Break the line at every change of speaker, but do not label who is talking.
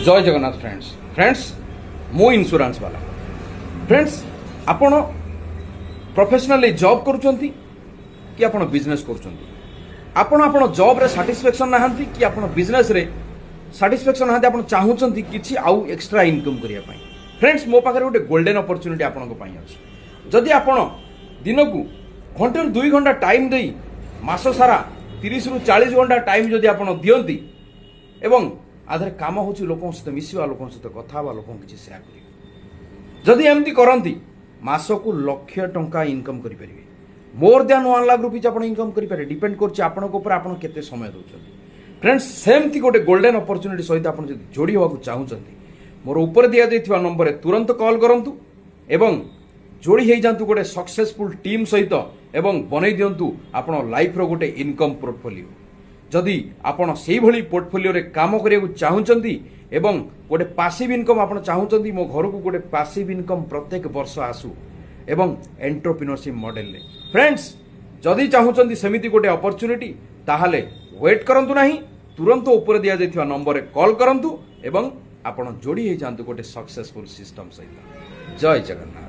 जय जगन्नाथ फ्रेंड्स मो इंश्योरेंस वाला फ्रेंड्स आपण प्रोफेशनली जॉब करूचंती कि आपण बिजनेस करूचंती आपण जॉब रे सैटिस्फैक्शन नहांती कि आपण बिजनेस रे सैटिस्फैक्शन नहांती आपण चाहूचंती किछि आउ एक्स्ट्रा इनकम करिया पई फ्रेंड्स मो पाखरे गोटे गोल्डन अपॉर्चुनिटी आपण को पई अछि जदि आपण दिन को घंटे 2 घंटा टाइम देई मास सारा 30 रु 40 घंटा टाइम जदि आपण दियंती एवं आधार काम हूँ लोक सहित मिसवा लोक सहित कथा लोक किसी सेयार कर जदि एमती करती मास को लक्ष टंका इनकम करें मोर देन 1 लाख रुपीज आप इनकम करें डिपेंड करते समय दौरान फ्रेंड्स सेमती गोटे गोल्डन अपॉर्चुनिटी सहित आप जोड़ी होगा चाहते मोर ऊपर दि जाइए नंबर तुरंत कॉल करूँ एवं जोड़ी हो जातु गोटे सक्सेसफुल टीम सहित एवं बनई दिंतु आप लाइफ रो गोटे इनकम पोर्टफोलियो जदि आपण से भली पोर्टफोलियो रे काम करिया चाहूचंती एवं गोटे पासिव इनकम आपण चाहूचंती मो घर को गोटे पासिव इनकम प्रत्येक वर्ष आसू एवं एंटरप्रेन्योरशिप मॉडल रे फ्रेंड्स जदि चाहूचंती सेमिति गोटे अपॉर्चुनिटी ताहाले वेट करंतु नाही तुरंत ऊपर दिया जाइथिबा नंबर रे कॉल करंतु एवं आपण जोड़ी हे जानतु गोटे सक्सेसफुल सिस्टम सहित जय जगन्नाथ।